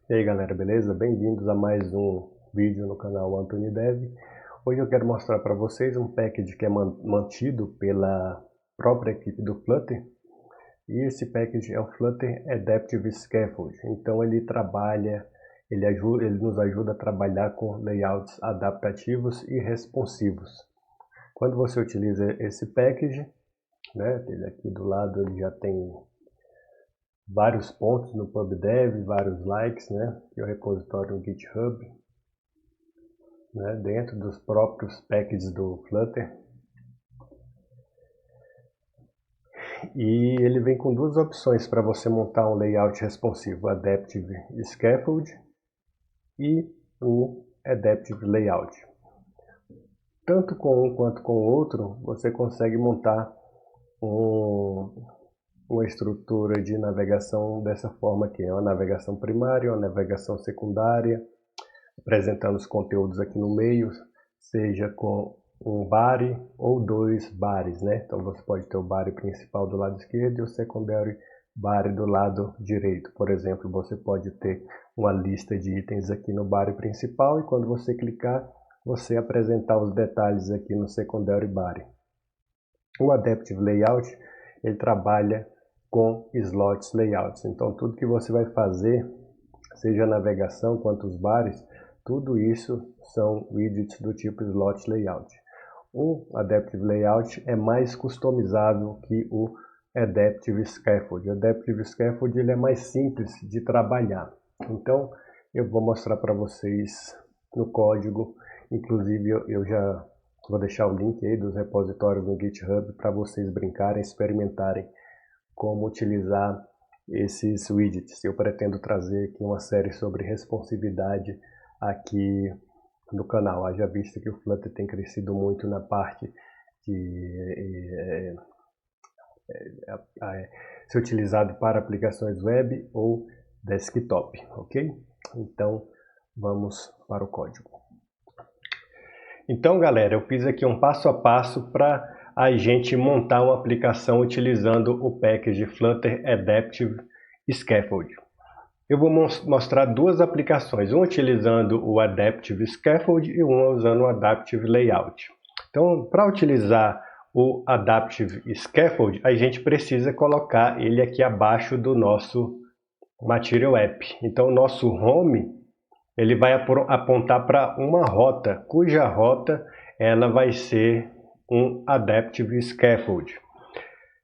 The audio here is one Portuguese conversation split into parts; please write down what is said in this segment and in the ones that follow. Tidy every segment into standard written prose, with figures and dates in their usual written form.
E aí galera, beleza? Bem-vindos a mais um vídeo no canal Anthony Dev. Hoje eu quero mostrar para vocês um package que é mantido pela própria equipe do Flutter. E esse package é o Flutter Adaptive Scaffold. Então ele trabalha, ele nos ajuda a trabalhar com layouts adaptativos e responsivos. Quando você utiliza esse package, né, ele aqui do lado ele já tem vários pontos no PubDev, vários likes, né? Que é o repositório no GitHub, né? Dentro dos próprios packages do Flutter. E ele vem com duas opções para você montar um layout responsivo, Adaptive Scaffold e o Adaptive Layout. Tanto com um quanto com o outro, você consegue montar uma estrutura de navegação dessa forma aqui, uma navegação primária, uma navegação secundária, apresentando os conteúdos aqui no meio, seja com um body ou dois bodies, né? Então você pode ter o body principal do lado esquerdo e o secondary body do lado direito. Por exemplo, você pode ter uma lista de itens aqui no body principal e quando você clicar, você apresentar os detalhes aqui no secondary body. O Adaptive Layout, ele trabalha com slots layouts. Então tudo que você vai fazer, seja a navegação quanto os bares, tudo isso são widgets do tipo slot layout. O Adaptive Layout é mais customizável que o Adaptive Scaffold. O Adaptive Scaffold ele é mais simples de trabalhar. Então eu vou mostrar para vocês no código. Inclusive eu já vou deixar o link aí dos repositórios no GitHub para vocês brincarem, experimentarem como utilizar esses widgets. Eu pretendo trazer aqui uma série sobre responsividade aqui no canal. Haja vista que o Flutter tem crescido muito na parte de ser utilizado para aplicações web ou desktop, ok? Então vamos para o código. Então galera, eu fiz aqui um passo a passo para a gente montar uma aplicação utilizando o package Flutter Adaptive Scaffold. Eu vou mostrar duas aplicações, uma utilizando o Adaptive Scaffold e uma usando o Adaptive Layout. Então, para utilizar o Adaptive Scaffold, a gente precisa colocar ele aqui abaixo do nosso Material App. Então, o nosso home ele vai apontar para uma rota, cuja rota ela vai ser um Adaptive Scaffold.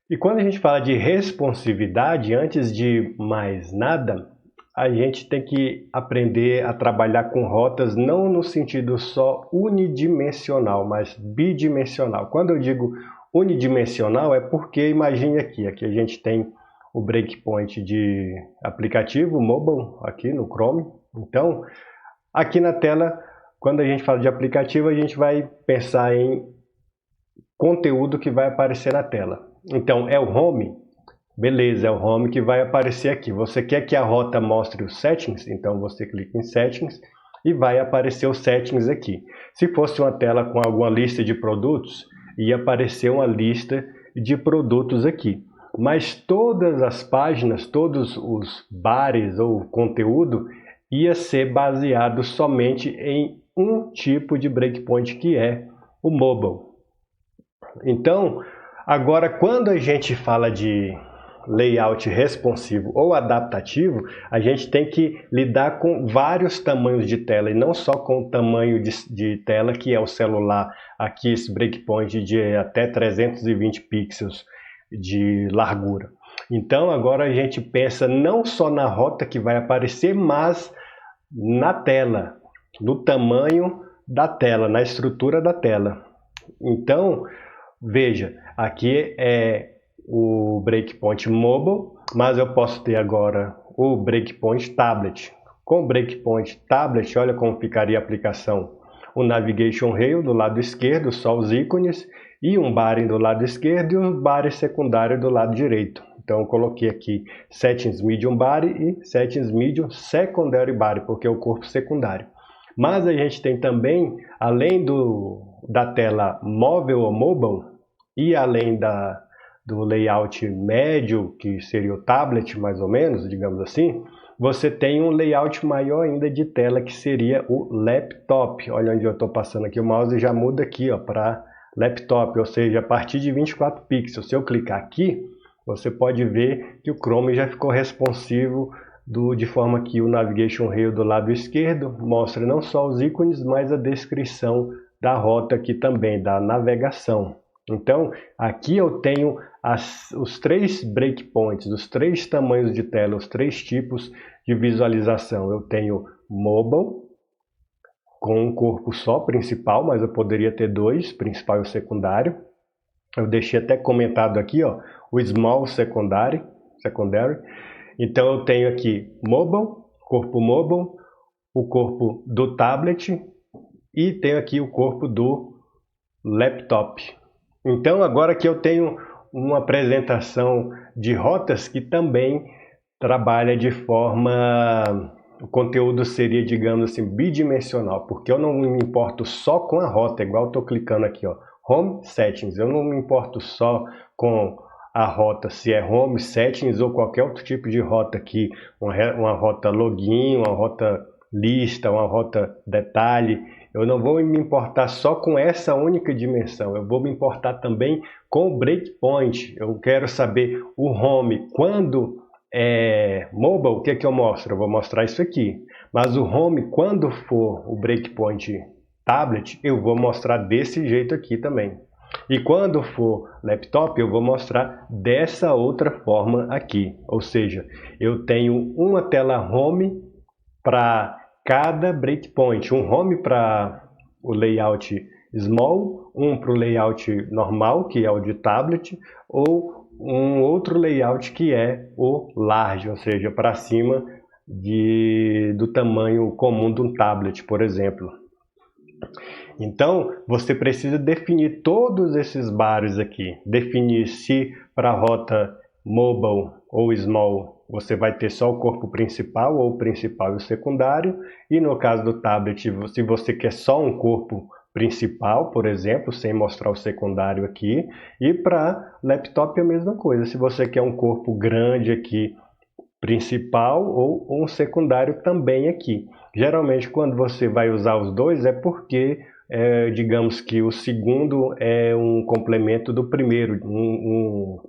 E quando a gente fala de responsividade, antes de mais nada, a gente tem que aprender a trabalhar com rotas não no sentido só unidimensional, mas bidimensional. Quando eu digo unidimensional é porque, imagine aqui a gente tem o breakpoint de aplicativo mobile aqui no Chrome. Então, aqui na tela, quando a gente fala de aplicativo, a gente vai pensar em conteúdo que vai aparecer na tela. Então, é o home? Beleza, é o home que vai aparecer aqui. Você quer que a rota mostre os settings? Então, você clica em settings e vai aparecer os settings aqui. Se fosse uma tela com alguma lista de produtos, ia aparecer uma lista de produtos aqui. Mas todas as páginas, todos os bares ou conteúdo, ia ser baseado somente em um tipo de breakpoint, que é o mobile. Então, agora quando a gente fala de layout responsivo ou adaptativo, a gente tem que lidar com vários tamanhos de tela e não só com o tamanho de tela que é o celular, aqui esse breakpoint de até 320 pixels de largura. Então agora a gente pensa não só na rota que vai aparecer, mas na tela, no tamanho da tela, na estrutura da tela. Então, veja, aqui é o breakpoint mobile, mas eu posso ter agora o breakpoint tablet. Com o breakpoint tablet, olha como ficaria a aplicação. O navigation rail do lado esquerdo, só os ícones, e um body do lado esquerdo e um body secundário do lado direito. Então eu coloquei aqui settings medium body e settings medium secondary body, porque é o corpo secundário. Mas a gente tem também, além da tela móvel ou mobile, e além do layout médio, que seria o tablet mais ou menos, digamos assim, você tem um layout maior ainda de tela, que seria o laptop. Olha onde eu estou passando aqui o mouse e já muda aqui para laptop, ou seja, a partir de 24 pixels. Se eu clicar aqui, você pode ver que o Chrome já ficou responsivo de forma que o Navigation Rail do lado esquerdo mostra não só os ícones, mas a descrição da rota aqui também, da navegação. Então, aqui eu tenho os 3 breakpoints, os 3 tamanhos de tela, os 3 tipos de visualização. Eu tenho mobile, com um corpo só, principal, mas eu poderia ter 2, principal e o secundário. Eu deixei até comentado aqui, o small secondary. Então eu tenho aqui mobile, corpo mobile, o corpo do tablet e tenho aqui o corpo do laptop. Então agora que eu tenho uma apresentação de rotas que também trabalha de forma... O conteúdo seria, digamos assim, bidimensional, porque eu não me importo só com a rota, igual eu estou clicando aqui, Home Settings. Eu não me importo só com a rota, se é Home Settings ou qualquer outro tipo de rota aqui, uma rota login, uma rota lista, uma rota detalhe. Eu não vou me importar só com essa única dimensão, eu vou me importar também com o breakpoint. Eu quero saber o Home, quando mobile, o que é que eu mostro? Eu vou mostrar isso aqui. Mas o Home, quando for o breakpoint tablet, eu vou mostrar desse jeito aqui também. E quando for laptop, eu vou mostrar dessa outra forma aqui. Ou seja, eu tenho uma tela Home para cada breakpoint. Um Home para o layout small, um para o layout normal, que é o de tablet, ou um outro layout que é o large, ou seja, para cima do tamanho comum de um tablet, por exemplo. Então, você precisa definir todos esses bares aqui. Definir se para a rota mobile ou small você vai ter só o corpo principal ou o principal e o secundário. E no caso do tablet, se você quer só um corpo principal, por exemplo, sem mostrar o secundário aqui. E para laptop é a mesma coisa. Se você quer um corpo grande aqui, principal, ou um secundário também aqui. Geralmente, quando você vai usar os dois, é porque, digamos que o segundo é um complemento do primeiro. Um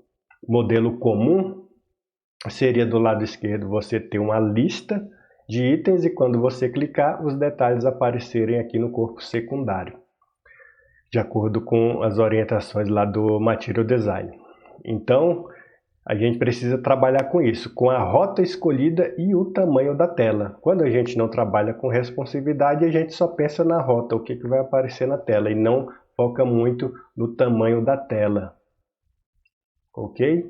modelo comum seria do lado esquerdo você ter uma lista de itens e quando você clicar, os detalhes aparecerem aqui no corpo secundário, de acordo com as orientações lá do Material Design. Então, a gente precisa trabalhar com isso, com a rota escolhida e o tamanho da tela. Quando a gente não trabalha com responsividade, a gente só pensa na rota, o que vai aparecer na tela, e não foca muito no tamanho da tela. Ok?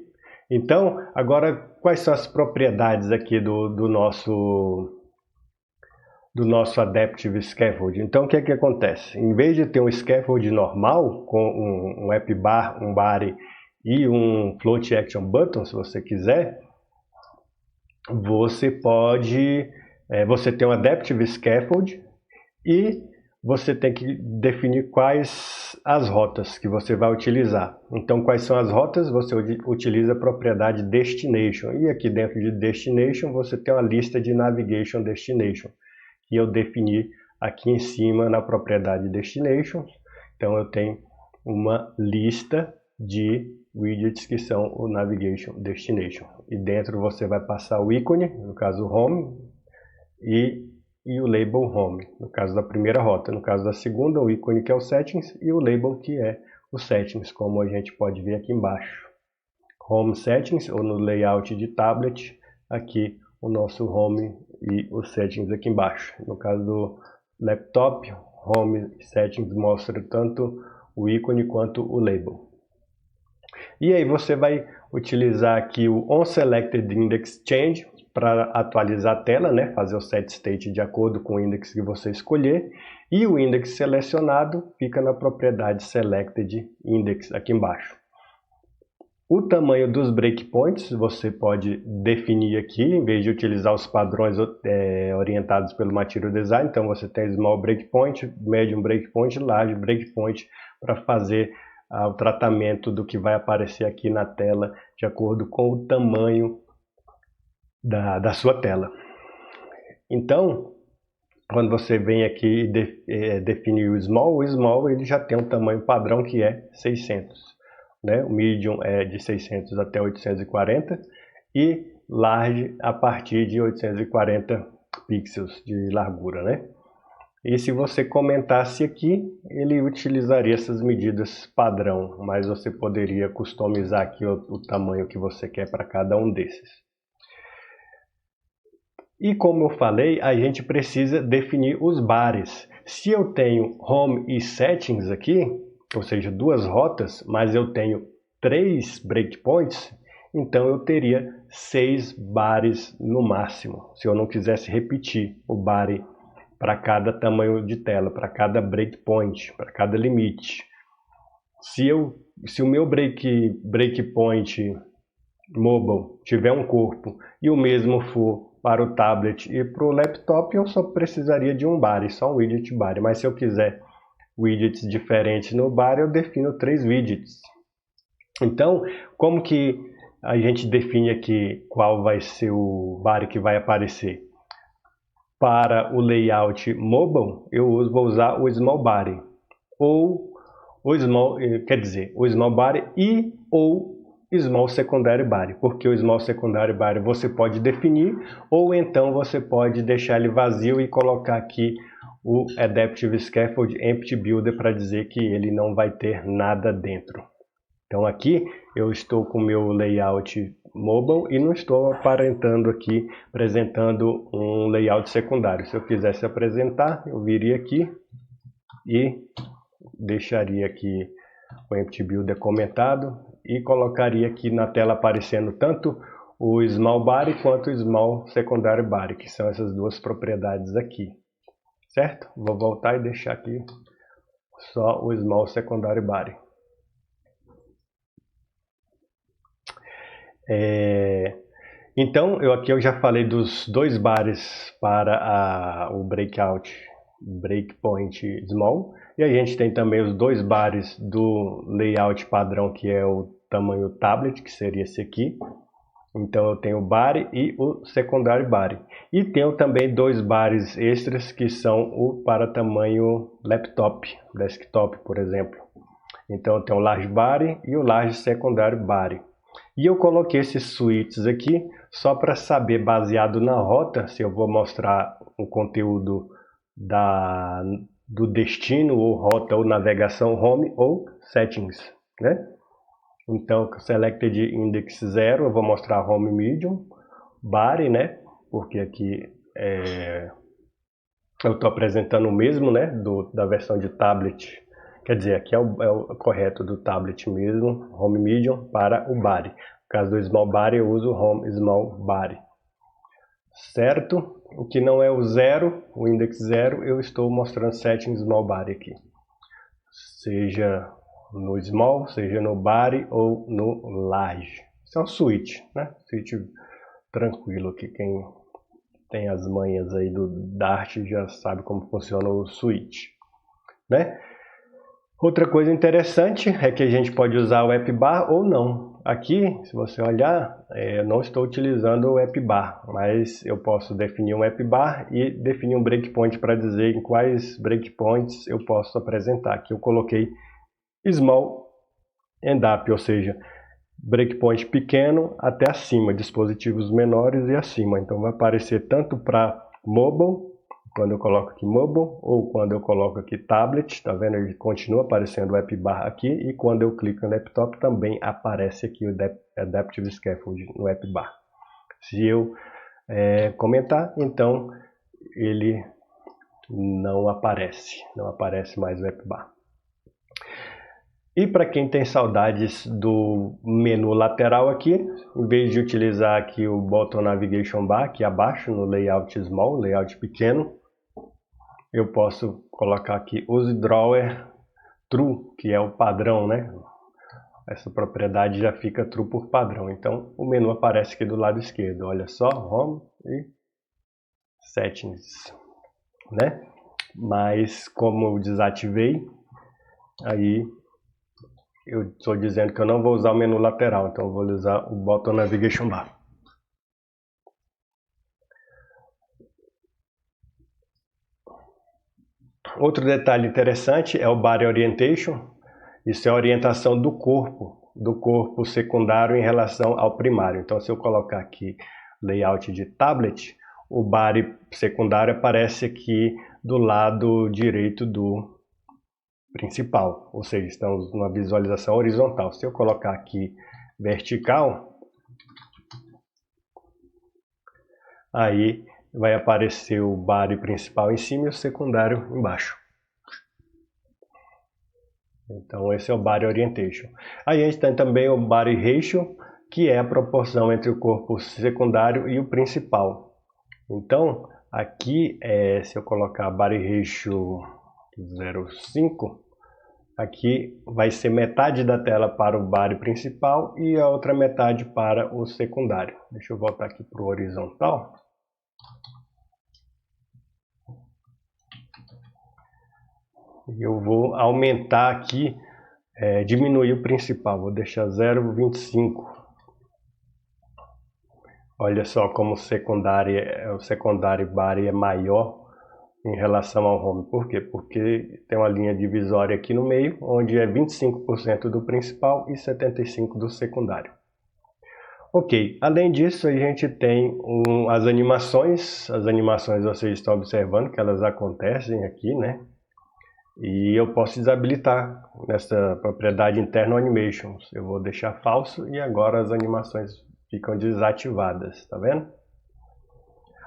Então, agora, quais são as propriedades aqui do nosso Adaptive Scaffold? Então, o que é que acontece? Em vez de ter um scaffold normal, com um app bar, um body e um float action button, se você quiser, você pode, você tem um Adaptive Scaffold e você tem que definir quais as rotas que você vai utilizar. Então, quais são as rotas? Você utiliza a propriedade Destination. E aqui dentro de Destination, você tem uma lista de Navigation Destination, que eu defini aqui em cima na propriedade Destination. Então, eu tenho uma lista de widgets que são o Navigation Destination. E dentro você vai passar o ícone, no caso Home, e o label Home, no caso da primeira rota. No caso da segunda, o ícone que é o Settings e o label que é o Settings, como a gente pode ver aqui embaixo. Home Settings, ou no layout de tablet, aqui o nosso Home e os Settings aqui embaixo. No caso do laptop, Home e Settings mostra tanto o ícone quanto o label. E aí você vai utilizar aqui o onSelected Index Change para atualizar a tela, né? Fazer o set state de acordo com o index que você escolher. E o index selecionado fica na propriedade Selected Index aqui embaixo. O tamanho dos breakpoints você pode definir aqui, em vez de utilizar os padrões orientados pelo Material Design. Então você tem Small Breakpoint, Medium Breakpoint, Large Breakpoint para fazer o tratamento do que vai aparecer aqui na tela de acordo com o tamanho da sua tela. Então, quando você vem aqui e define o small ele já tem um tamanho padrão que é 600. Né? O medium é de 600 até 840 e large a partir de 840 pixels de largura. Né? E se você comentasse aqui, ele utilizaria essas medidas padrão, mas você poderia customizar aqui o tamanho que você quer para cada um desses. E como eu falei, a gente precisa definir os bares. Se eu tenho home e settings aqui, ou seja, duas rotas, mas eu tenho 3 breakpoints, então eu teria 6 bares no máximo, se eu não quisesse repetir o bar para cada tamanho de tela, para cada breakpoint, para cada limite. Se o meu breakpoint mobile tiver um corpo e o mesmo for para o tablet e para o laptop, eu só precisaria de um bar, só um widget bar. Mas se eu quiser widgets diferentes no bar, eu defino 3 widgets. Então, como que a gente define aqui qual vai ser o bar que vai aparecer? Para o layout mobile, vou usar o small body, ou o small body e ou small secondary body, porque o small secondary body você pode definir, ou então você pode deixar ele vazio e colocar aqui o Adaptive Scaffold Empty Builder para dizer que ele não vai ter nada dentro. Então aqui eu estou com o meu layout mobile e não estou apresentando um layout secundário. Se eu quisesse apresentar, eu viria aqui e deixaria aqui o Empty Builder comentado e colocaria aqui na tela aparecendo tanto o Small Body quanto o Small Secondary Body, que são essas duas propriedades aqui, certo? Vou voltar e deixar aqui só o Small Secondary Body. Então, aqui eu já falei dos 2 bares para o breakpoint small, e a gente tem também os 2 bares do layout padrão, que é o tamanho tablet, que seria esse aqui. Então eu tenho o bar e o secondary bar. E tenho também 2 bares extras que são o para tamanho laptop, desktop, por exemplo. Então eu tenho o large bar e o large secondary bar. E eu coloquei esses switches aqui só para saber, baseado na rota, se eu vou mostrar o conteúdo do destino, ou rota, ou navegação home, ou settings, né? Então, selected index 0, eu vou mostrar home medium, body, né? Porque aqui eu estou apresentando o mesmo, né? Da versão de tablet. Quer dizer, aqui é o correto do tablet mesmo, home medium para o body. No caso do small body, eu uso home small body. Certo? O que não é o 0, o index 0, eu estou mostrando setting small body aqui. Seja no small, seja no body ou no large. Isso é um switch, né? Switch tranquilo aqui. Quem tem as manhas aí do Dart já sabe como funciona o switch, né? Outra coisa interessante é que a gente pode usar o AppBar ou não. Aqui, se você olhar, eu não estou utilizando o AppBar, mas eu posso definir um AppBar e definir um breakpoint para dizer em quais breakpoints eu posso apresentar. Aqui eu coloquei Small and Up, ou seja, breakpoint pequeno até acima, dispositivos menores e acima. Então vai aparecer tanto para mobile, quando eu coloco aqui mobile, ou quando eu coloco aqui tablet, tá vendo? Ele continua aparecendo o AppBar aqui, e quando eu clico no laptop também aparece aqui o Adaptive Scaffold no AppBar. Se eu comentar, então ele não aparece mais o AppBar. E para quem tem saudades do menu lateral aqui, em vez de utilizar aqui o Button Navigation Bar, aqui abaixo no layout small, layout pequeno, eu posso colocar aqui Use Drawer True, que é o padrão, né? Essa propriedade já fica True por padrão. Então o menu aparece aqui do lado esquerdo. Olha só, Home e Settings, né? Mas como eu desativei, aí eu estou dizendo que eu não vou usar o menu lateral, então eu vou usar o Button Navigation Bar. Outro detalhe interessante é o Body Orientation. Isso é a orientação do corpo secundário em relação ao primário. Então, se eu colocar aqui layout de tablet, o body secundário aparece aqui do lado direito do principal, ou seja, estamos numa visualização horizontal. Se eu colocar aqui vertical, aí vai aparecer o body principal em cima e o secundário embaixo. Então esse é o Body Orientation. Aí a gente tem também o Body Ratio, que é a proporção entre o corpo secundário e o principal. Então aqui, se eu colocar Body Ratio 0,5, aqui vai ser metade da tela para o body principal e a outra metade para o secundário. Deixa eu voltar aqui para o horizontal. Eu vou aumentar aqui, diminuir o principal, vou deixar 0,25. Olha só como o secundário body é maior em relação ao home. Por quê? Porque tem uma linha divisória aqui no meio, onde é 25% do principal e 75% do secundário. Ok, além disso a gente tem as animações. As animações vocês estão observando que elas acontecem aqui, né? E eu posso desabilitar nessa propriedade interna animations. Eu vou deixar falso e agora as animações ficam desativadas, tá vendo?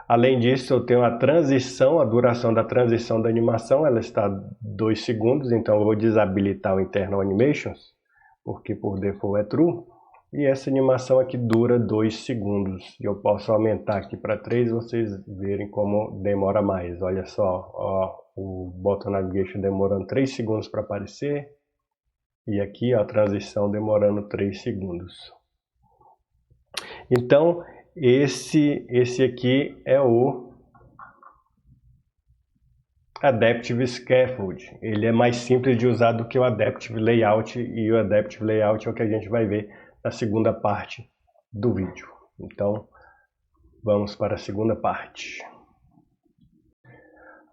Além disso, eu tenho a transição, a duração da transição da animação, ela está 2 segundos, então eu vou desabilitar o internal animations, porque por default é true. E essa animação aqui dura 2 segundos. E eu posso aumentar aqui para 3, vocês verem como demora mais. Olha só, ó, o Bottom Navigation demorando 3 segundos para aparecer. E aqui ó, a transição demorando 3 segundos. Então, esse aqui é o Adaptive Scaffold. Ele é mais simples de usar do que o Adaptive Layout. E o Adaptive Layout é o que a gente vai ver na segunda parte do vídeo. Então, vamos para a segunda parte.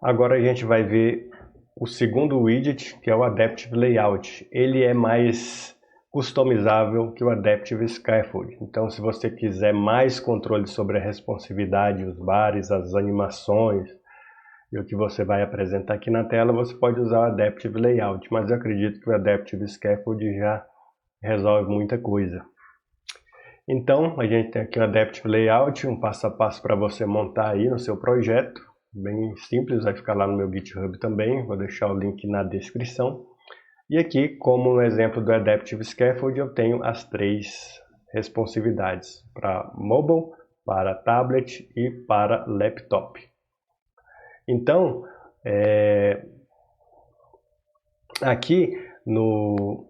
Agora a gente vai ver o segundo widget, que é o Adaptive Layout. Ele é mais customizável que o Adaptive Scaffold. Então, se você quiser mais controle sobre a responsividade, os bares, as animações e o que você vai apresentar aqui na tela, você pode usar o Adaptive Layout. Mas eu acredito que o Adaptive Scaffold já resolve muita coisa. Então, a gente tem aqui o Adaptive Layout, um passo a passo para você montar aí no seu projeto. Bem simples, vai ficar lá no meu GitHub também, vou deixar o link na descrição. E aqui, como no exemplo do Adaptive Scaffold, eu tenho as 3 responsividades, para mobile, para tablet e para laptop. Então, aqui no...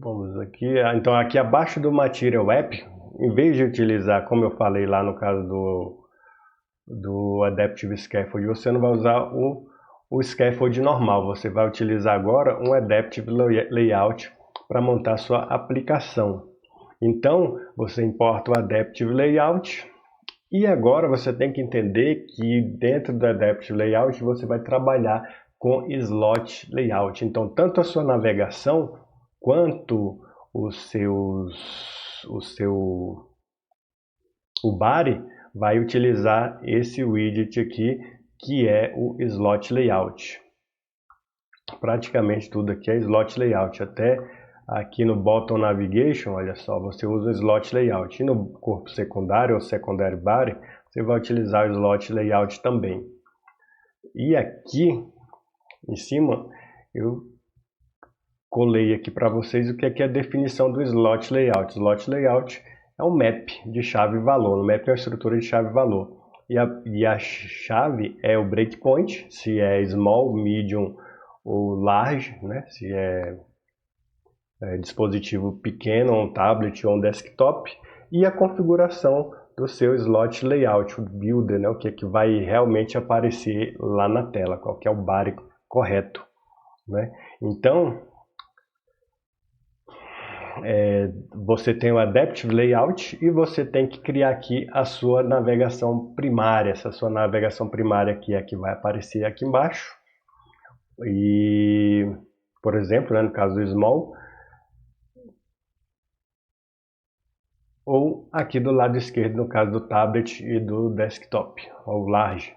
Vamos aqui, então aqui abaixo do Material App, em vez de utilizar, como eu falei lá no caso do Adaptive Scaffold, você não vai usar o Scaffold normal, você vai utilizar agora um Adaptive Layout para montar sua aplicação. Então, você importa o Adaptive Layout e agora você tem que entender que dentro do Adaptive Layout você vai trabalhar com Slot Layout. Então, tanto a sua navegação quanto o body vai utilizar esse widget aqui, que é o Slot Layout. Praticamente tudo aqui é Slot Layout, até aqui no Bottom Navigation, olha só, você usa o Slot Layout. E no corpo secundário ou Secondary Body, você vai utilizar o Slot Layout também. E aqui em cima, eu colei aqui para vocês o que é a definição do Slot Layout. Slot Layout é um map de chave-valor. O map é uma estrutura de chave-valor. E a chave é o breakpoint, se é small, medium ou large, né? Se é dispositivo pequeno, um tablet ou um desktop. E a configuração do seu Slot Layout, o builder, né? O que vai realmente aparecer lá na tela, qual que é o body correto, né? Então, você tem o Adaptive Layout e você tem que criar aqui a sua navegação primária. Essa sua navegação primária aqui é a que vai aparecer aqui embaixo. E, por exemplo, né, no caso do small, ou aqui do lado esquerdo, no caso do tablet e do desktop, ou large.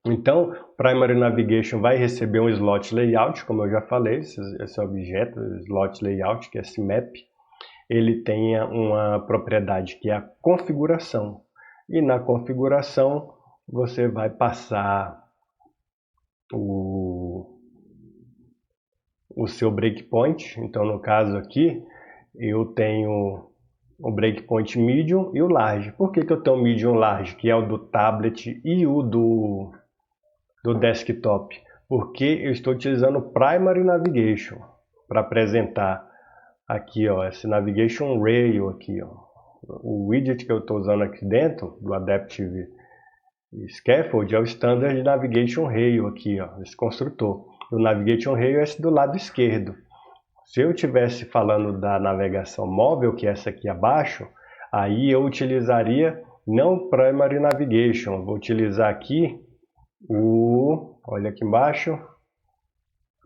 Então, Primary Navigation vai receber um slot layout, como eu já falei, esse objeto, slot layout, que é esse map, ele tem uma propriedade que é a configuração. E na configuração, você vai passar o seu breakpoint. Então, no caso aqui, eu tenho o breakpoint medium e o large. Por que eu tenho o medium e large, que é o do tablet e o do desktop? Porque eu estou utilizando o Primary Navigation para apresentar aqui, ó, esse Navigation Rail aqui, ó. O widget que eu estou usando aqui dentro do Adaptive Scaffold é o Standard Navigation Rail aqui, ó, esse construtor. O Navigation Rail é esse do lado esquerdo. Se eu estivesse falando da navegação móvel, que é essa aqui abaixo, aí eu utilizaria não o Primary Navigation, vou utilizar aqui olha aqui embaixo,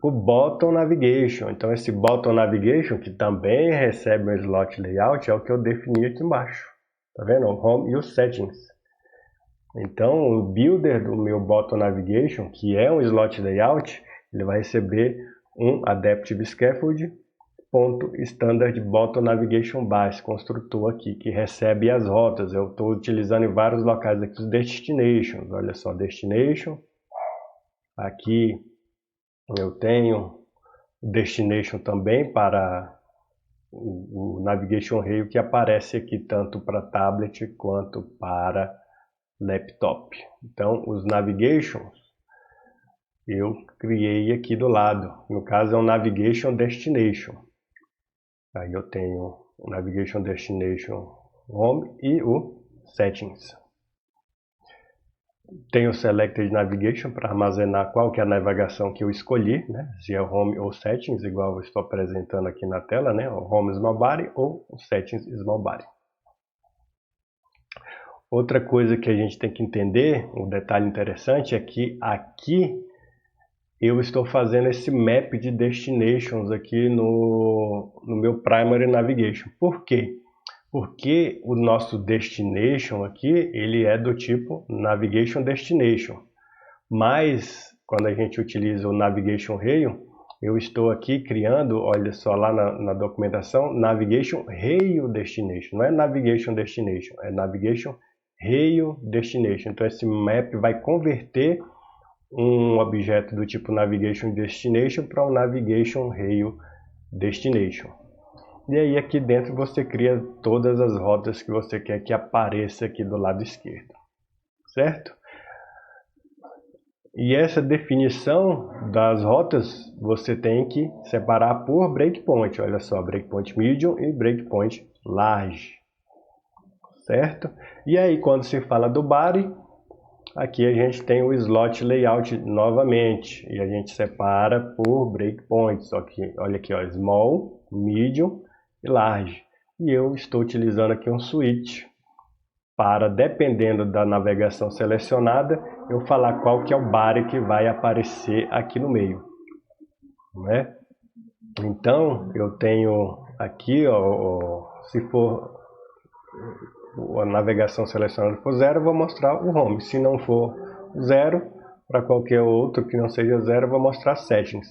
o Bottom Navigation. Então esse Bottom Navigation, que também recebe um slot layout, é o que eu defini aqui embaixo. Tá vendo? O Home e os Settings. Então o builder do meu Bottom Navigation, que é um slot layout, ele vai receber um Adaptive Scaffold .standard Bottom Navigation Base, construtor aqui, que recebe as rotas. Eu estou utilizando em vários locais aqui os destinations. Olha só, destination. Aqui eu tenho destination também para o Navigation Rail, que aparece aqui tanto para tablet quanto para laptop. Então, os navigations eu criei aqui do lado. No caso é um Navigation Destination. Aí eu tenho o Navigation Destination Home e o Settings. Tenho o Selected Navigation para armazenar qual que é a navegação que eu escolhi, né? Se é o Home ou Settings, igual eu estou apresentando aqui na tela, né? O Home Small Body ou o Settings Small Body. Outra coisa que a gente tem que entender, um detalhe interessante, é que aqui eu estou fazendo esse map de destinations aqui no meu Primary Navigation. Por quê? Porque o nosso destination aqui, ele é do tipo Navigation Destination. Mas, quando a gente utiliza o Navigation Rail, eu estou aqui criando, olha só lá na documentação, Navigation Rail Destination. Não é Navigation Destination, é Navigation Rail Destination. Então, esse map vai converter um objeto do tipo Navigation Destination para um Navigation Rail Destination. E aí aqui dentro você cria todas as rotas que você quer que apareça aqui do lado esquerdo, certo? E essa definição das rotas você tem que separar por breakpoint. Olha só, breakpoint medium e breakpoint large, certo? E aí quando se fala do body, aqui a gente tem o slot layout novamente, e a gente separa por breakpoints. Olha aqui, ó, small, medium e large. E eu estou utilizando aqui um switch para, dependendo da navegação selecionada, eu falar qual que é o body que vai aparecer aqui no meio, né? Então, eu tenho aqui, ó, se for a navegação selecionada for 0, eu vou mostrar o home. Se não for 0, para qualquer outro que não seja 0, eu vou mostrar settings.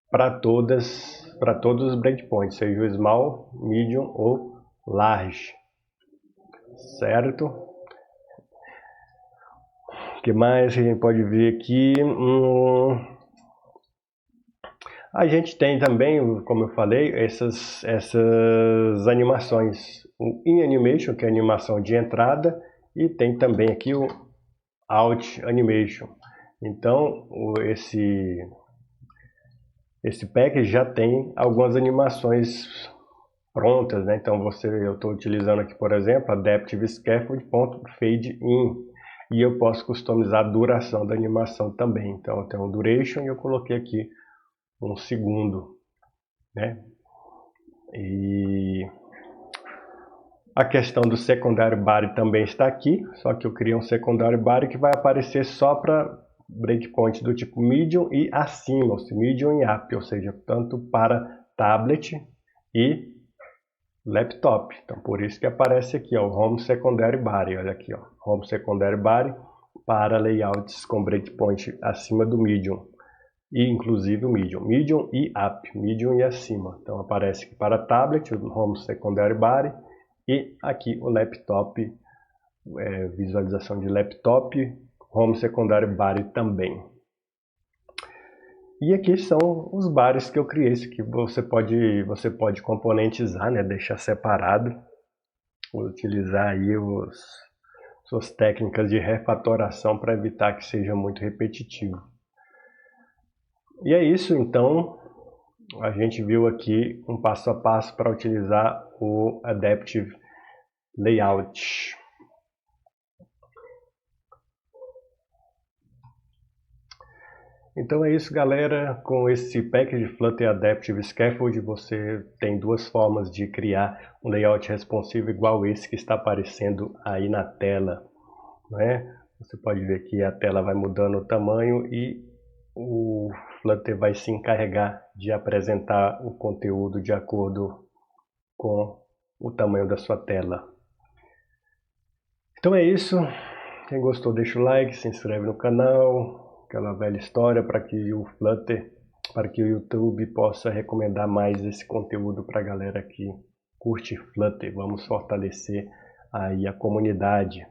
Para todos os breakpoints, seja o small, medium ou large. Certo? O que mais a gente pode ver aqui? A gente tem também, como eu falei, essas animações. O In Animation, que é a animação de entrada, e tem também aqui o Out Animation. Então, esse package já tem algumas animações prontas, né? Então eu estou utilizando aqui, por exemplo, Adaptive Scaffold.FadeIn, e eu posso customizar a duração da animação também. Então eu tenho um duration e eu coloquei aqui 1 segundo, né? E a questão do secondary body também está aqui, só que eu criei um secondary body que vai aparecer só para breakpoint do tipo medium e acima, ou seja, medium e up, ou seja, tanto para tablet e laptop. Então por isso que aparece aqui, ó, o Home Secondary Body, olha aqui, ó, Home Secondary Body para layouts com breakpoint acima do medium. E inclusive o medium e up, medium e acima. Então aparece aqui para tablet, o Home Secondary Body, e aqui o laptop, visualização de laptop, Home Secondary Body também. E aqui são os bares que eu criei, isso aqui você pode componentizar, né, deixar separado, utilizar aí suas técnicas de refatoração para evitar que seja muito repetitivo. E é isso, então, a gente viu aqui um passo a passo para utilizar o Adaptive Layout. Então é isso, galera. Com esse package Flutter Adaptive Scaffold, você tem duas formas de criar um layout responsivo igual esse que está aparecendo aí na tela, né? Você pode ver que a tela vai mudando o tamanho e o Flutter vai se encarregar de apresentar o conteúdo de acordo com o tamanho da sua tela. Então é isso. Quem gostou, deixa o like, se inscreve no canal. Aquela velha história para que o Flutter, para que o YouTube possa recomendar mais esse conteúdo para a galera que curte Flutter. Vamos fortalecer aí a comunidade.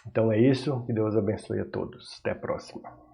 Então é isso. Que Deus abençoe a todos. Até a próxima.